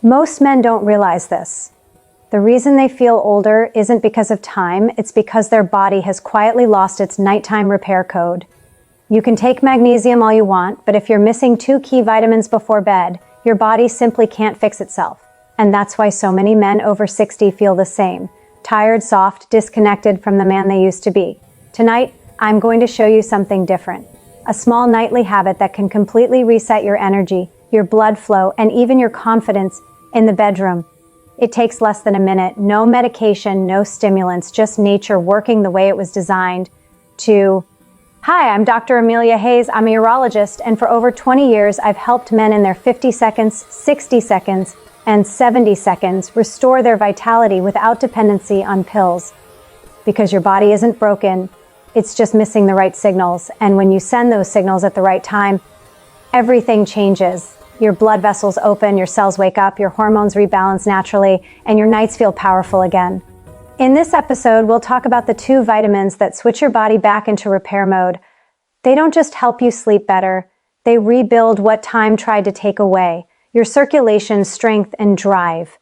Most men don't realize this. The reason they feel older isn't because of time, it's because their body has quietly lost its nighttime repair code. You can take magnesium all you want, but if you're missing 2 key vitamins before bed, your body simply can't fix itself. And that's why so many men over 60 feel the same. Tired, soft, disconnected from the man they used to be. Tonight, I'm going to show you something different. A small nightly habit that can completely reset your energy, your blood flow, and even your confidence in the bedroom. It takes less than a minute, no medication, no stimulants, just nature working the way it was designed to... Hi, I'm Dr. Amelia Hayes. I'm a urologist, and for over 20 years, I've helped men in their 50 seconds, 60 seconds, and 70 seconds restore their vitality without dependency on pills. Because your body isn't broken, it's just missing the right signals, and when you send those signals at the right time, everything changes. Your blood vessels open, your cells wake up, your hormones rebalance naturally, and your nights feel powerful again. In this episode, we'll talk about the 2 vitamins that switch your body back into repair mode. They don't just help you sleep better, they rebuild what time tried to take away, your circulation, strength, and drive.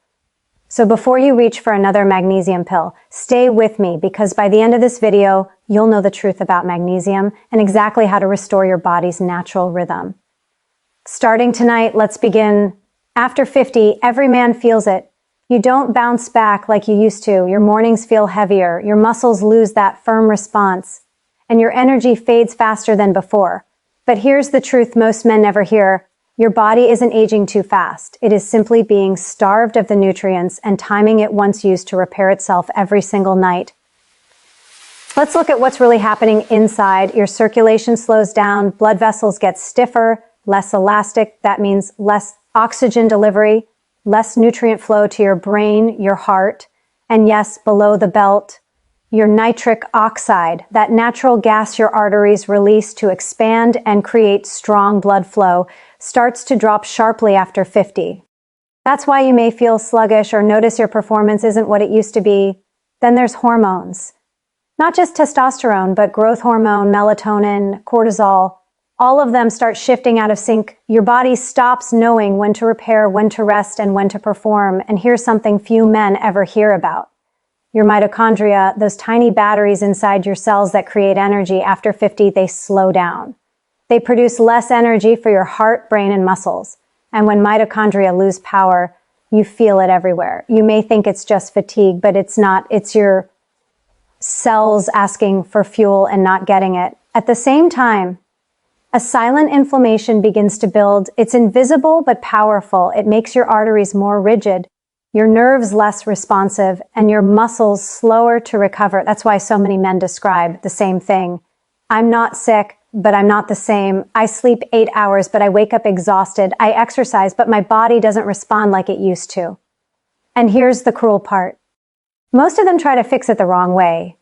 So before you reach for another magnesium pill, stay with me because by the end of this video, you'll know the truth about magnesium and exactly how to restore your body's natural rhythm. Starting tonight, let's begin. After 50, every man feels it. You don't bounce back like you used to. Your mornings feel heavier. Your muscles lose that firm response. And your energy fades faster than before. But here's the truth most men never hear. Your body isn't aging too fast. It is simply being starved of the nutrients and timing it once used to repair itself every single night. Let's look at what's really happening inside. Your circulation slows down, blood vessels get stiffer, less elastic. That means less oxygen delivery, less nutrient flow to your brain, your heart, and yes, below the belt, your nitric oxide, that natural gas your arteries release to expand and create strong blood flow, starts to drop sharply after 50. That's why you may feel sluggish or notice your performance isn't what it used to be. Then there's hormones. Not just testosterone, but growth hormone, melatonin, cortisol. All of them start shifting out of sync. Your body stops knowing when to repair, when to rest, and when to perform. And here's something few men ever hear about. Your mitochondria, those tiny batteries inside your cells that create energy, after 50, they slow down. They produce less energy for your heart, brain, and muscles. And when mitochondria lose power, you feel it everywhere. You may think it's just fatigue, but it's not. It's your cells asking for fuel and not getting it. At the same time, a silent inflammation begins to build. It's invisible but powerful. It makes your arteries more rigid, your nerves less responsive, and your muscles slower to recover. That's why so many men describe the same thing. I'm not sick, but I'm not the same. I sleep 8 hours, but I wake up exhausted. I exercise, but my body doesn't respond like it used to. And here's the cruel part. Most of them try to fix it the wrong way.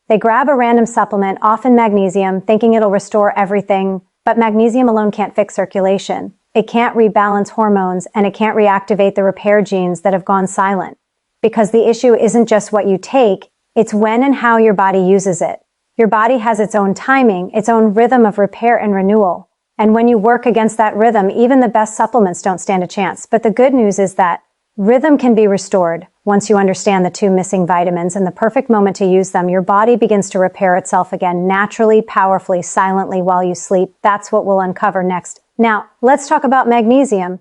They grab a random supplement, often magnesium, thinking it'll restore everything. But magnesium alone can't fix circulation. It can't rebalance hormones, and it can't reactivate the repair genes that have gone silent. Because the issue isn't just what you take, it's when and how your body uses it. Your body has its own timing, its own rhythm of repair and renewal. And when you work against that rhythm, even the best supplements don't stand a chance. But the good news is that rhythm can be restored once you understand the 2 missing vitamins and the perfect moment to use them. Your body begins to repair itself again, naturally, powerfully, silently while you sleep. That's what we'll uncover next. Now, let's talk about magnesium.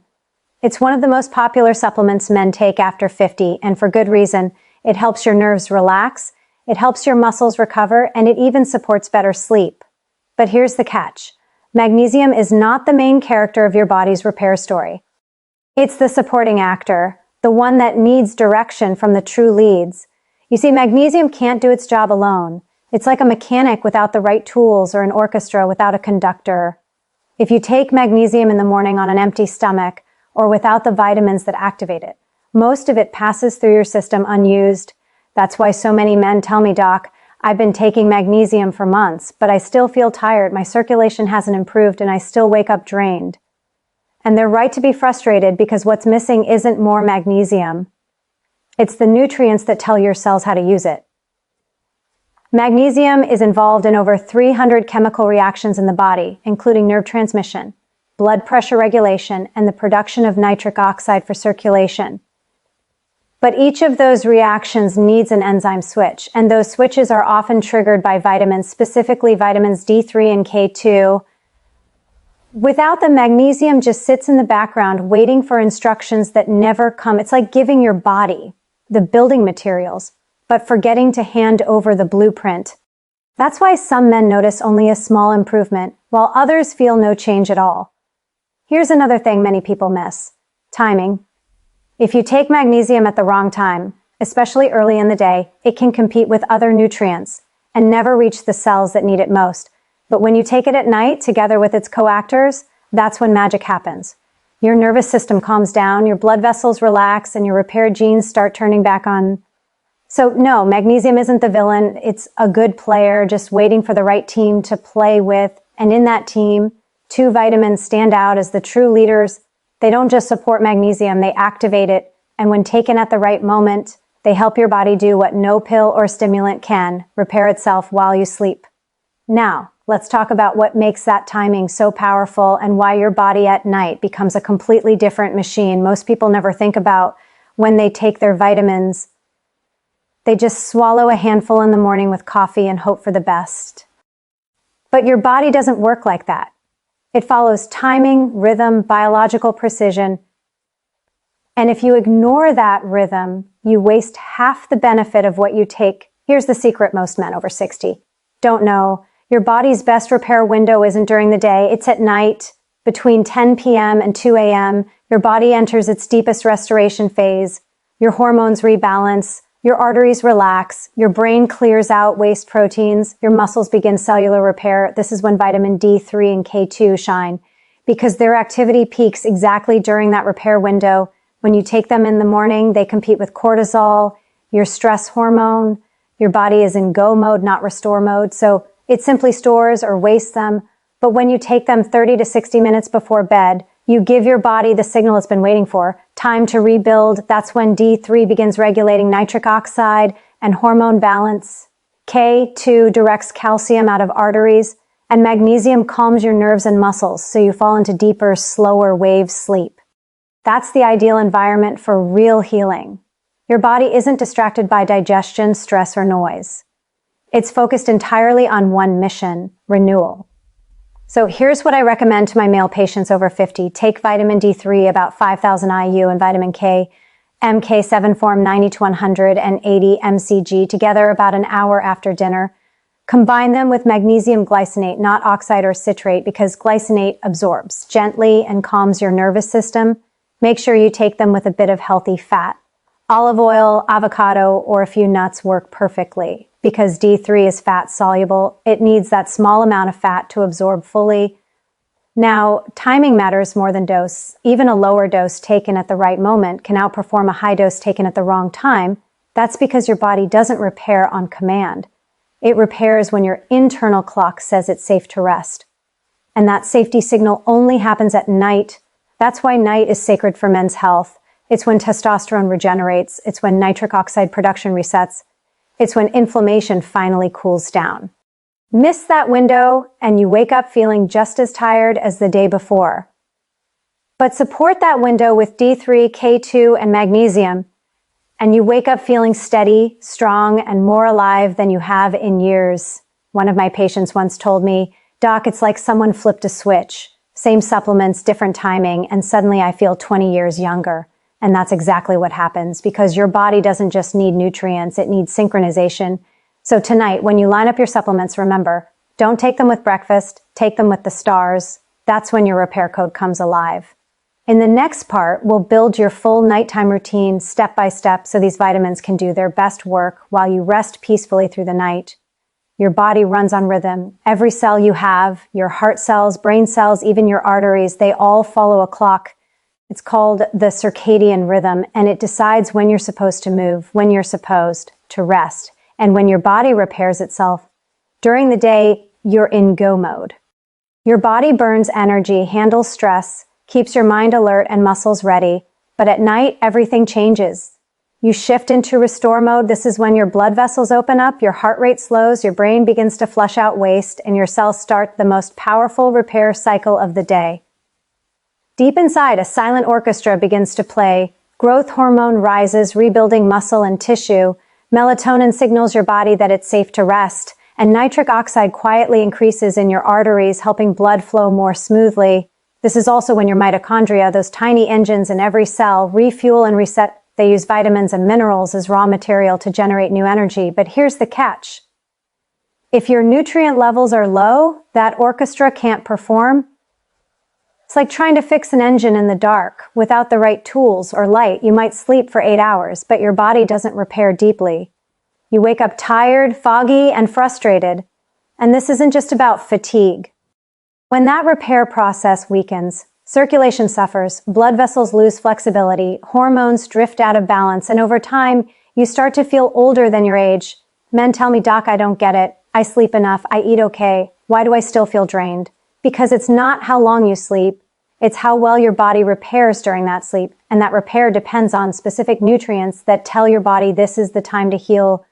It's one of the most popular supplements men take after 50, and for good reason. It helps your nerves relax, it helps your muscles recover, and it even supports better sleep. But here's the catch. Magnesium is not the main character of your body's repair story. It's the supporting actor, the one that needs direction from the true leads. You see, magnesium can't do its job alone. It's like a mechanic without the right tools or an orchestra without a conductor. If you take magnesium in the morning on an empty stomach or without the vitamins that activate it, most of it passes through your system unused. That's why so many men tell me, Doc, I've been taking magnesium for months, but I still feel tired, my circulation hasn't improved, and I still wake up drained. And they're right to be frustrated because what's missing isn't more magnesium. It's the nutrients that tell your cells how to use it. Magnesium is involved in over 300 chemical reactions in the body, including nerve transmission, blood pressure regulation, and the production of nitric oxide for circulation. But each of those reactions needs an enzyme switch, and those switches are often triggered by vitamins, specifically vitamins D3 and K2. Without them, magnesium just sits in the background waiting for instructions that never come. It's like giving your body the building materials, but forgetting to hand over the blueprint. That's why some men notice only a small improvement, while others feel no change at all. Here's another thing many people miss: timing. If you take magnesium at the wrong time, especially early in the day, it can compete with other nutrients and never reach the cells that need it most. But when you take it at night together with its coactors, that's when magic happens. Your nervous system calms down, your blood vessels relax, and your repaired genes start turning back on. So no, magnesium isn't the villain. It's a good player just waiting for the right team to play with. And in that team, two vitamins stand out as the true leaders. They don't just support magnesium, they activate it. And when taken at the right moment, they help your body do what no pill or stimulant can: repair itself while you sleep. Now, let's talk about what makes that timing so powerful and why your body at night becomes a completely different machine. Most people never think about when they take their vitamins. They just swallow a handful in the morning with coffee and hope for the best. But your body doesn't work like that. It follows timing, rhythm, biological precision. And if you ignore that rhythm, you waste half the benefit of what you take. Here's the secret most men over 60 don't know. Your body's best repair window isn't during the day, it's at night. Between 10 p.m. and 2 a.m., your body enters its deepest restoration phase. Your hormones rebalance, your arteries relax, your brain clears out waste proteins, your muscles begin cellular repair. This is when vitamin D3 and K2 shine, because their activity peaks exactly during that repair window. When you take them in the morning, they compete with cortisol, your stress hormone. Your body is in go mode, not restore mode, so it simply stores or wastes them. But when you take them 30 to 60 minutes before bed, you give your body the signal it's been waiting for, time to rebuild. That's when D3 begins regulating nitric oxide and hormone balance. K2 directs calcium out of arteries, and magnesium calms your nerves and muscles, so you fall into deeper, slower wave sleep. That's the ideal environment for real healing. Your body isn't distracted by digestion, stress, or noise. It's focused entirely on one mission: renewal. So here's what I recommend to my male patients over 50. Take vitamin D3, about 5,000 IU, and vitamin K, MK7 form 90 to 100 and 80 mcg together about an hour after dinner. Combine them with magnesium glycinate, not oxide or citrate, because glycinate absorbs gently and calms your nervous system. Make sure you take them with a bit of healthy fat. Olive oil, avocado, or a few nuts work perfectly. Because D3 is fat soluble, it needs that small amount of fat to absorb fully. Now, timing matters more than dose. Even a lower dose taken at the right moment can outperform a high dose taken at the wrong time. That's because your body doesn't repair on command. It repairs when your internal clock says it's safe to rest. And that safety signal only happens at night. That's why night is sacred for men's health. It's when testosterone regenerates. It's when nitric oxide production resets. It's when inflammation finally cools down. Miss that window and you wake up feeling just as tired as the day before. But support that window with D3, K2, and magnesium, and you wake up feeling steady, strong, and more alive than you have in years. One of my patients once told me, "Doc, it's like someone flipped a switch. Same supplements, different timing, and suddenly I feel 20 years younger." And that's exactly what happens, because your body doesn't just need nutrients, it needs synchronization. So tonight, when you line up your supplements, remember, don't take them with breakfast, take them with the stars. That's when your repair code comes alive. In the next part, we'll build your full nighttime routine step by step so these vitamins can do their best work while you rest peacefully through the night. Your body runs on rhythm. Every cell you have, your heart cells, brain cells, even your arteries, they all follow a clock. It's called the circadian rhythm, and it decides when you're supposed to move, when you're supposed to rest, and when your body repairs itself. During the day, you're in go mode. Your body burns energy, handles stress, keeps your mind alert and muscles ready, but at night, everything changes. You shift into restore mode. This is when your blood vessels open up, your heart rate slows, your brain begins to flush out waste, and your cells start the most powerful repair cycle of the day. Deep inside, a silent orchestra begins to play. Growth hormone rises, rebuilding muscle and tissue. Melatonin signals your body that it's safe to rest. And nitric oxide quietly increases in your arteries, helping blood flow more smoothly. This is also when your mitochondria, those tiny engines in every cell, refuel and reset. They use vitamins and minerals as raw material to generate new energy. But here's the catch. If your nutrient levels are low, that orchestra can't perform. It's like trying to fix an engine in the dark. Without the right tools or light, you might sleep for 8 hours, but your body doesn't repair deeply. You wake up tired, foggy, and frustrated. And this isn't just about fatigue. When that repair process weakens, circulation suffers, blood vessels lose flexibility, hormones drift out of balance, and over time, you start to feel older than your age. Men tell me, "Doc, I don't get it. I sleep enough. I eat okay. Why do I still feel drained?" Because it's not how long you sleep, it's how well your body repairs during that sleep. And that repair depends on specific nutrients that tell your body this is the time to heal,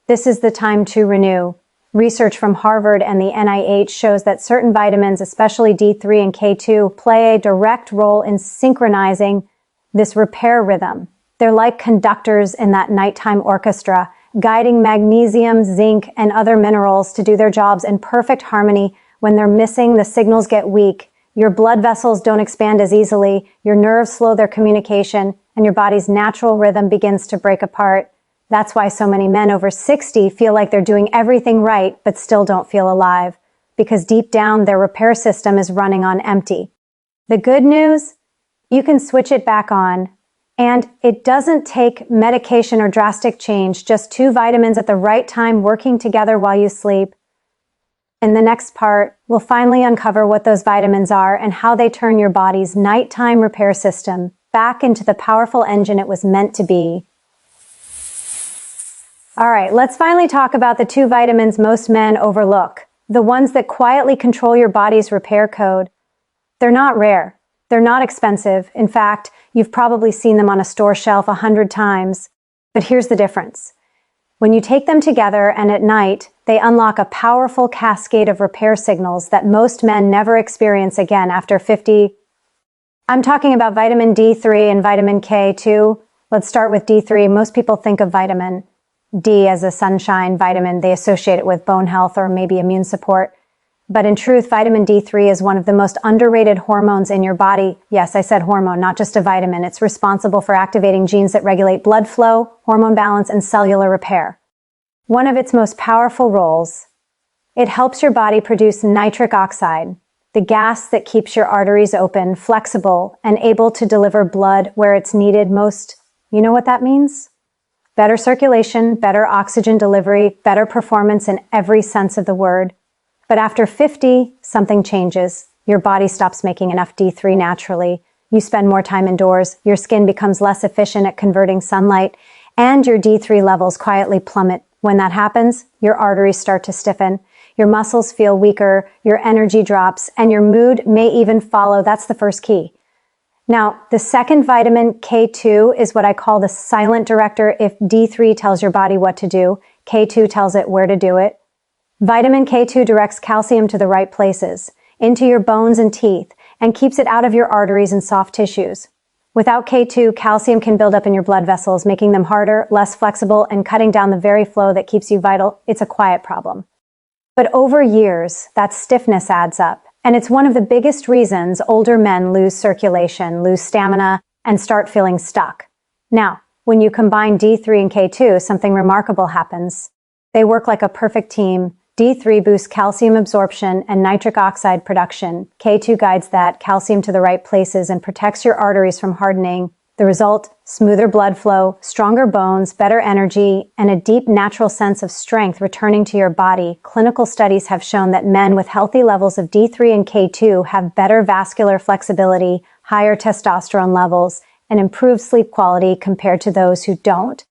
this is the time to renew. Research from Harvard and the NIH shows that certain vitamins, especially D3 and K2, play a direct role in synchronizing this repair rhythm. They're like conductors in that nighttime orchestra, guiding magnesium, zinc, and other minerals to do their jobs in perfect harmony. When they're missing, the signals get weak. Your blood vessels don't expand as easily, your nerves slow their communication, and your body's natural rhythm begins to break apart. That's why so many men over 60 feel like they're doing everything right, but still don't feel alive, because deep down, their repair system is running on empty. The good news? You can switch it back on. And it doesn't take medication or drastic change, just 2 vitamins at the right time working together while you sleep. In the next part, we'll finally uncover what those vitamins are and how they turn your body's nighttime repair system back into the powerful engine it was meant to be. All right, let's finally talk about the 2 vitamins most men overlook, the ones that quietly control your body's repair code. They're not rare. They're not expensive. In fact, you've probably seen them on a store shelf 100 times. But here's the difference. When you take them together and at night, they unlock a powerful cascade of repair signals that most men never experience again after 50. I'm talking about vitamin D3 and vitamin K2. Let's start with D3. Most people think of vitamin D as a sunshine vitamin. They associate it with bone health or maybe immune support. But in truth, vitamin D3 is one of the most underrated hormones in your body. Yes, I said hormone, not just a vitamin. It's responsible for activating genes that regulate blood flow, hormone balance, and cellular repair. One of its most powerful roles, it helps your body produce nitric oxide, the gas that keeps your arteries open, flexible, and able to deliver blood where it's needed most. You know what that means? Better circulation, better oxygen delivery, better performance in every sense of the word. But after 50, something changes. Your body stops making enough D3 naturally. You spend more time indoors, your skin becomes less efficient at converting sunlight, and your D3 levels quietly plummet. When that happens, your arteries start to stiffen, your muscles feel weaker, your energy drops, and your mood may even follow. That's the first key. Now, the second vitamin, K2, is what I call the silent director. If D3 tells your body what to do, K2 tells it where to do it. Vitamin K2 directs calcium to the right places, into your bones and teeth, and keeps it out of your arteries and soft tissues. Without K2, calcium can build up in your blood vessels, making them harder, less flexible, and cutting down the very flow that keeps you vital. It's a quiet problem. But over years, that stiffness adds up. And it's one of the biggest reasons older men lose circulation, lose stamina, and start feeling stuck. Now, when you combine D3 and K2, something remarkable happens. They work like a perfect team. D3 boosts calcium absorption and nitric oxide production. K2 guides that calcium to the right places and protects your arteries from hardening. The result, smoother blood flow, stronger bones, better energy, and a deep natural sense of strength returning to your body. Clinical studies have shown that men with healthy levels of D3 and K2 have better vascular flexibility, higher testosterone levels, and improved sleep quality compared to those who don't.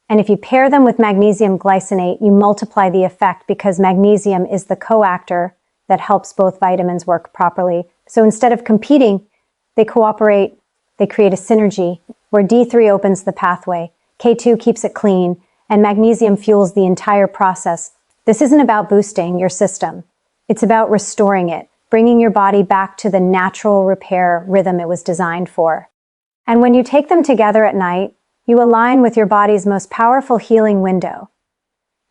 And if you pair them with magnesium glycinate, you multiply the effect because magnesium is the coactor that helps both vitamins work properly. So instead of competing, they cooperate, they create a synergy where D3 opens the pathway, K2 keeps it clean, and magnesium fuels the entire process. This isn't about boosting your system. It's about restoring it, bringing your body back to the natural repair rhythm it was designed for. And when you take them together at night, you align with your body's most powerful healing window.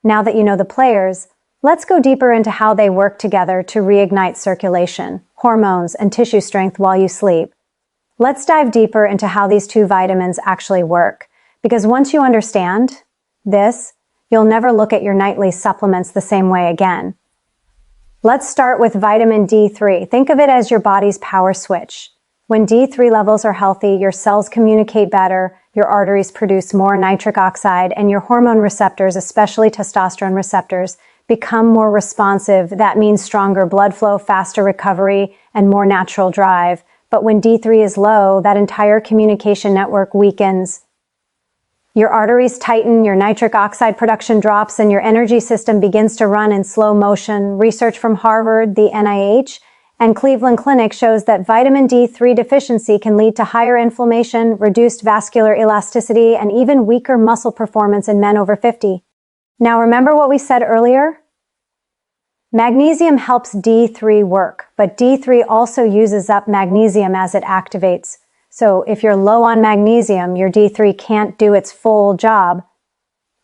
Now that you know the players, let's go deeper into how they work together to reignite circulation, hormones, and tissue strength while you sleep. Let's dive deeper into how these two vitamins actually work, because once you understand this, you'll never look at your nightly supplements the same way again. Let's start with vitamin D3. Think of it as your body's power switch. When D3 levels are healthy, your cells communicate better, your arteries produce more nitric oxide, and your hormone receptors, especially testosterone receptors, become more responsive. That means stronger blood flow, faster recovery, and more natural drive. But when D3 is low, that entire communication network weakens. Your arteries tighten, your nitric oxide production drops, and your energy system begins to run in slow motion. Research from Harvard, the NIH, and Cleveland Clinic shows that vitamin D3 deficiency can lead to higher inflammation, reduced vascular elasticity, and even weaker muscle performance in men over 50. Now remember what we said earlier? Magnesium helps D3 work, but D3 also uses up magnesium as it activates. So if you're low on magnesium, your D3 can't do its full job.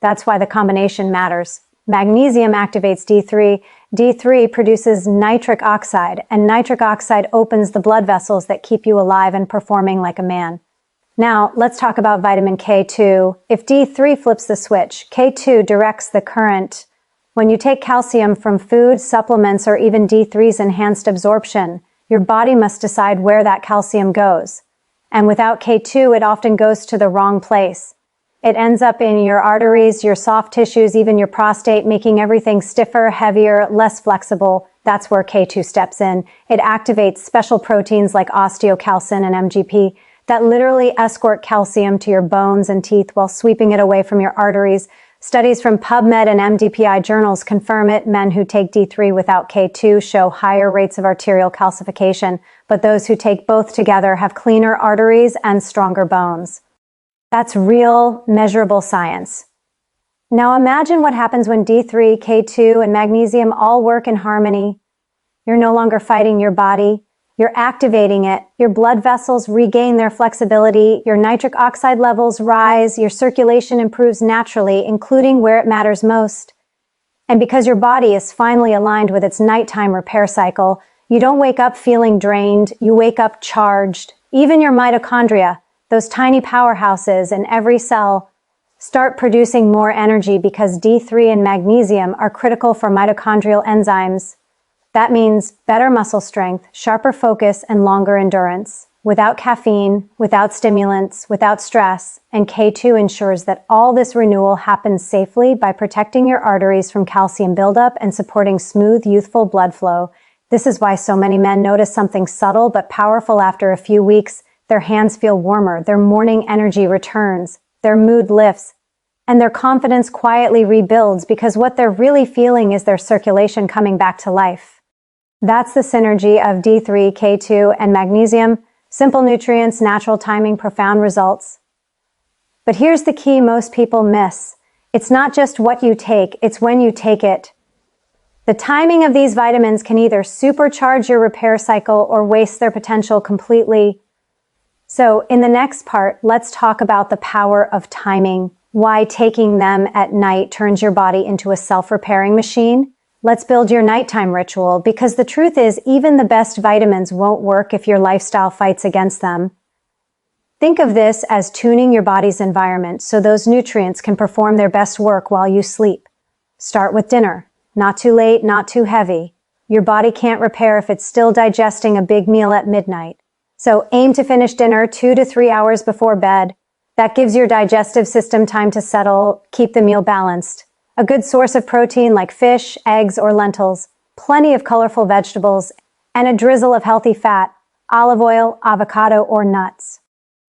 That's why the combination matters. Magnesium activates D3. D3 produces nitric oxide, and nitric oxide opens the blood vessels that keep you alive and performing like a man. Now, let's talk about vitamin K2. If D3 flips the switch, K2 directs the current. When you take calcium from food, supplements, or even D3's enhanced absorption, your body must decide where that calcium goes. And without K2, it often goes to the wrong place. It ends up in your arteries, your soft tissues, even your prostate, making everything stiffer, heavier, less flexible. That's where K2 steps in. It activates special proteins like osteocalcin and MGP that literally escort calcium to your bones and teeth while sweeping it away from your arteries. Studies from PubMed and MDPI journals confirm it. Men who take D3 without K2 show higher rates of arterial calcification, but those who take both together have cleaner arteries and stronger bones. That's real, measurable science. Now imagine what happens when D3, K2, and magnesium all work in harmony. You're no longer fighting your body. You're activating it. Your blood vessels regain their flexibility. Your nitric oxide levels rise. Your circulation improves naturally, including where it matters most. And because your body is finally aligned with its nighttime repair cycle, you don't wake up feeling drained. You wake up charged. Even your mitochondria, those tiny powerhouses in every cell, start producing more energy because D3 and magnesium are critical for mitochondrial enzymes. That means better muscle strength, sharper focus, and longer endurance. Without caffeine, without stimulants, without stress, and K2 ensures that all this renewal happens safely by protecting your arteries from calcium buildup and supporting smooth, youthful blood flow. This is why so many men notice something subtle but powerful after a few weeks. Their hands feel warmer, their morning energy returns, their mood lifts, and their confidence quietly rebuilds because what they're really feeling is their circulation coming back to life. That's the synergy of D3, K2, and magnesium. Simple nutrients, natural timing, profound results. But here's the key most people miss. It's not just what you take, it's when you take it. The timing of these vitamins can either supercharge your repair cycle or waste their potential completely. So in the next part, let's talk about the power of timing, why taking them at night turns your body into a self-repairing machine. Let's build your nighttime ritual, because the truth is even the best vitamins won't work if your lifestyle fights against them. Think of this as tuning your body's environment so those nutrients can perform their best work while you sleep. Start with dinner. Not too late, not too heavy. Your body can't repair if it's still digesting a big meal at midnight. So aim to finish dinner 2 to 3 hours before bed. That gives your digestive system time to settle, keep the meal balanced. A good source of protein like fish, eggs, or lentils, plenty of colorful vegetables, and a drizzle of healthy fat, olive oil, avocado, or nuts.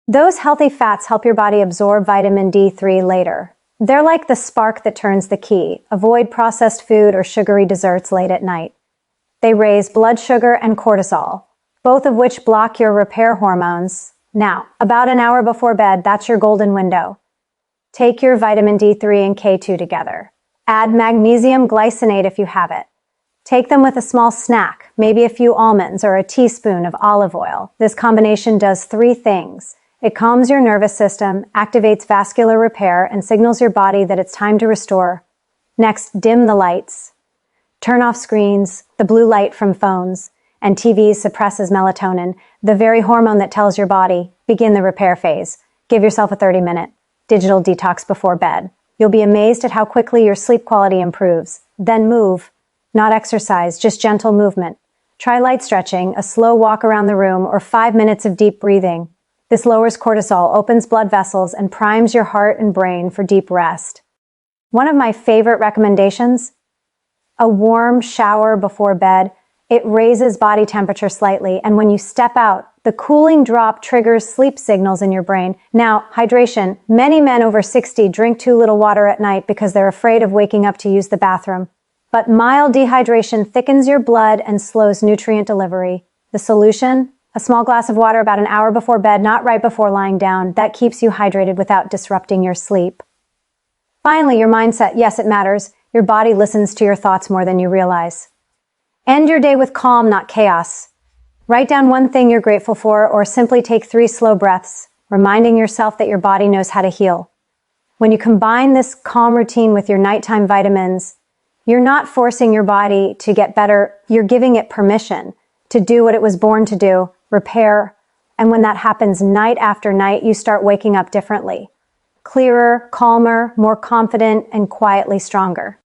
Those healthy fats help your body absorb vitamin D3 later. They're like the spark that turns the key. Avoid processed food or sugary desserts late at night. They raise blood sugar and cortisol, both of which block your repair hormones. Now, about an hour before bed, that's your golden window. Take your vitamin D3 and K2 together. Add magnesium glycinate if you have it. Take them with a small snack, maybe a few almonds or a teaspoon of olive oil. This combination does 3 things. It calms your nervous system, activates vascular repair, and signals your body that it's time to restore. Next, dim the lights. Turn off screens, the blue light from phones, and TVs suppresses melatonin, the very hormone that tells your body, begin the repair phase. Give yourself a 30-minute digital detox before bed. You'll be amazed at how quickly your sleep quality improves. Then move. Not exercise, just gentle movement. Try light stretching, a slow walk around the room, or 5 minutes of deep breathing. This lowers cortisol, opens blood vessels, and primes your heart and brain for deep rest. One of my favorite recommendations? A warm shower before bed. It raises body temperature slightly, and when you step out, the cooling drop triggers sleep signals in your brain. Now, hydration. Many men over 60 drink too little water at night because they're afraid of waking up to use the bathroom. But mild dehydration thickens your blood and slows nutrient delivery. The solution? A small glass of water about an hour before bed, not right before lying down. That keeps you hydrated without disrupting your sleep. Finally, your mindset. Yes, it matters. Your body listens to your thoughts more than you realize. End your day with calm, not chaos. Write down one thing you're grateful for, or simply take 3 slow breaths, reminding yourself that your body knows how to heal. When you combine this calm routine with your nighttime vitamins, you're not forcing your body to get better. You're giving it permission to do what it was born to do, repair. And when that happens night after night, you start waking up differently. Clearer, calmer, more confident, and quietly stronger.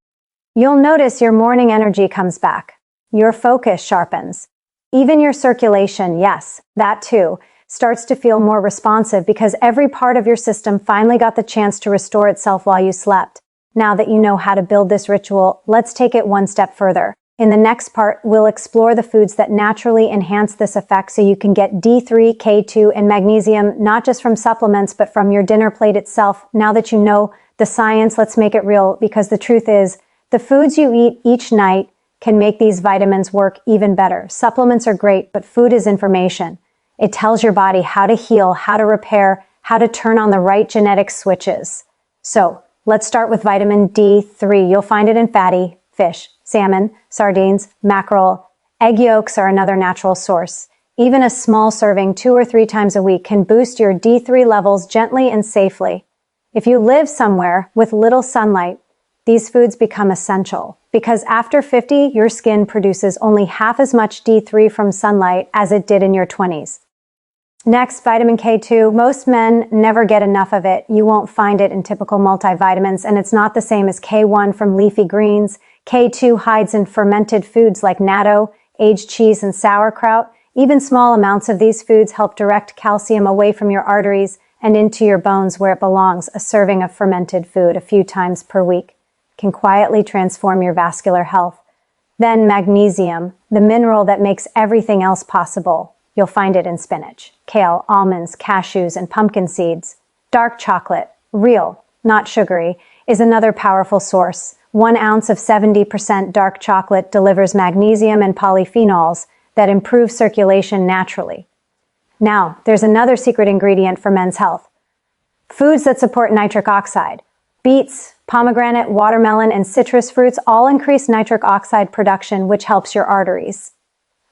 You'll notice your morning energy comes back. Your focus sharpens. Even your circulation, yes, that too, starts to feel more responsive because every part of your system finally got the chance to restore itself while you slept. Now that you know how to build this ritual, let's take it one step further. In the next part, we'll explore the foods that naturally enhance this effect so you can get D3, K2, and magnesium, not just from supplements, but from your dinner plate itself. Now that you know the science, let's make it real, because the truth is, the foods you eat each night can make these vitamins work even better. Supplements are great, but food is information. It tells your body how to heal, how to repair, how to turn on the right genetic switches. So, let's start with vitamin D3. You'll find it in fatty fish, salmon, sardines, mackerel. Egg yolks are another natural source. Even a small serving 2 or 3 times a week can boost your D3 levels gently and safely. If you live somewhere with little sunlight, these foods become essential because after 50, your skin produces only half as much D3 from sunlight as it did in your 20s. Next, vitamin K2. Most men never get enough of it. You won't find it in typical multivitamins, and it's not the same as K1 from leafy greens. K2 hides in fermented foods like natto, aged cheese, and sauerkraut. Even small amounts of these foods help direct calcium away from your arteries and into your bones where it belongs. A serving of fermented food a few times per week can quietly transform your vascular health. Then magnesium, the mineral that makes everything else possible. You'll find it in spinach, kale, almonds, cashews, and pumpkin seeds. Dark chocolate, real, not sugary, is another powerful source. 1 ounce of 70% dark chocolate delivers magnesium and polyphenols that improve circulation naturally. Now, there's another secret ingredient for men's health. Foods that support nitric oxide. Beets, pomegranate, watermelon, and citrus fruits all increase nitric oxide production, which helps your arteries.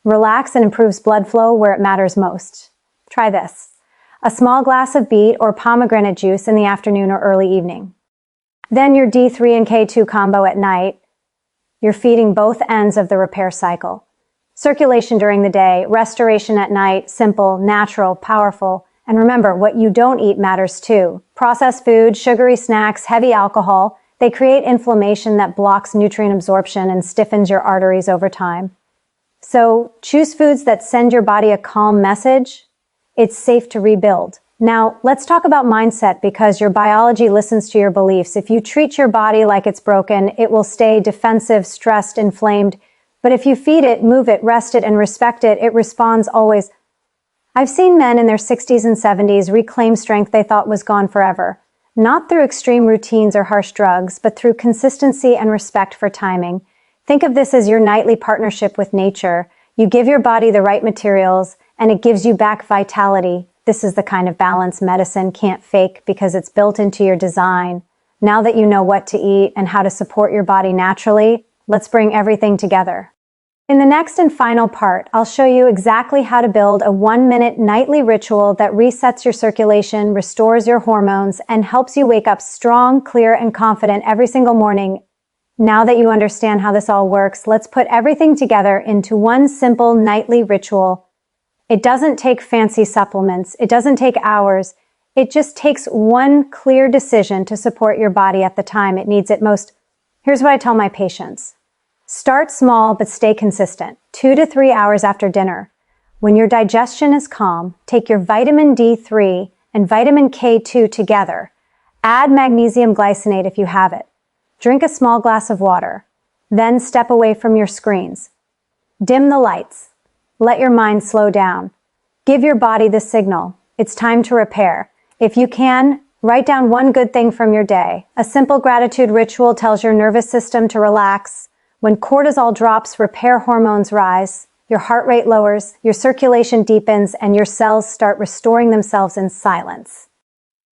Relax and improves blood flow where it matters most. Try this. A small glass of beet or pomegranate juice in the afternoon or early evening. Then your D3 and K2 combo at night. You're feeding both ends of the repair cycle. Circulation during the day, restoration at night, simple, natural, powerful. And remember, what you don't eat matters too. Processed food, sugary snacks, heavy alcohol, they create inflammation that blocks nutrient absorption and stiffens your arteries over time. So choose foods that send your body a calm message. It's safe to rebuild. Now, let's talk about mindset because your biology listens to your beliefs. If you treat your body like it's broken, it will stay defensive, stressed, inflamed. But if you feed it, move it, rest it, and respect it, it responds always. I've seen men in their 60s and 70s reclaim strength they thought was gone forever. Not through extreme routines or harsh drugs, but through consistency and respect for timing. Think of this as your nightly partnership with nature. You give your body the right materials, and it gives you back vitality. This is the kind of balance medicine can't fake because it's built into your design. Now that you know what to eat and how to support your body naturally, let's bring everything together. In the next and final part, I'll show you exactly how to build a 1-minute nightly ritual that resets your circulation, restores your hormones, and helps you wake up strong, clear, and confident every single morning. Now that you understand how this all works, let's put everything together into one simple nightly ritual. It doesn't take fancy supplements. It doesn't take hours. It just takes one clear decision to support your body at the time it needs it most. Here's what I tell my patients. Start small, but stay consistent. 2 to 3 hours after dinner. When your digestion is calm, take your vitamin D3 and vitamin K2 together. Add magnesium glycinate if you have it. Drink a small glass of water. Then step away from your screens. Dim the lights. Let your mind slow down. Give your body the signal. It's time to repair. If you can, write down one good thing from your day. A simple gratitude ritual tells your nervous system to relax. When cortisol drops, repair hormones rise, your heart rate lowers, your circulation deepens, and your cells start restoring themselves in silence.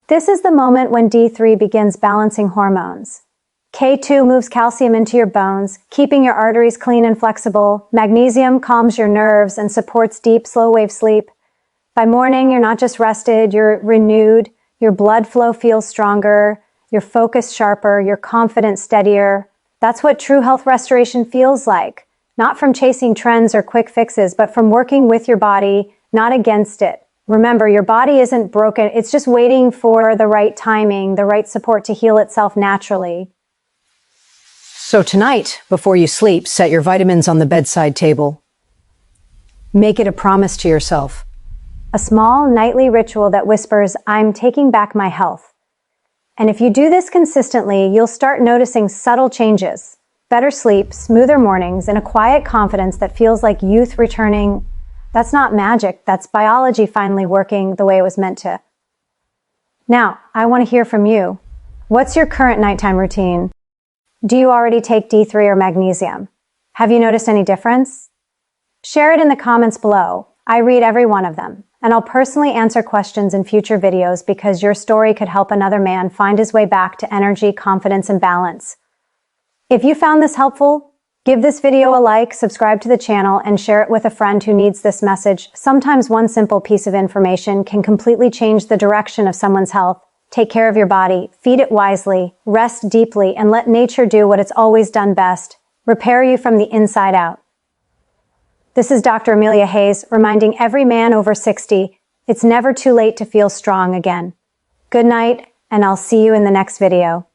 This is the moment when D3 begins balancing hormones. K2 moves calcium into your bones, keeping your arteries clean and flexible. Magnesium calms your nerves and supports deep, slow-wave sleep. By morning, you're not just rested, you're renewed, your blood flow feels stronger, your focus sharper, your confidence steadier. That's what true health restoration feels like. Not from chasing trends or quick fixes, but from working with your body, not against it. Remember, your body isn't broken. It's just waiting for the right timing, the right support to heal itself naturally. So tonight, before you sleep, set your vitamins on the bedside table. Make it a promise to yourself. A small nightly ritual that whispers, I'm taking back my health. And if you do this consistently, you'll start noticing subtle changes. Better sleep, smoother mornings, and a quiet confidence that feels like youth returning. That's not magic. That's biology finally working the way it was meant to. Now, I want to hear from you. What's your current nighttime routine? Do you already take D3 or magnesium? Have you noticed any difference? Share it in the comments below. I read every one of them, and I'll personally answer questions in future videos because your story could help another man find his way back to energy, confidence, and balance. If you found this helpful, give this video a like, subscribe to the channel, and share it with a friend who needs this message. Sometimes one simple piece of information can completely change the direction of someone's health. Take care of your body, feed it wisely, rest deeply, and let nature do what it's always done best, repair you from the inside out. This is Dr. Amelia Hayes, reminding every man over 60, it's never too late to feel strong again. Good night, and I'll see you in the next video.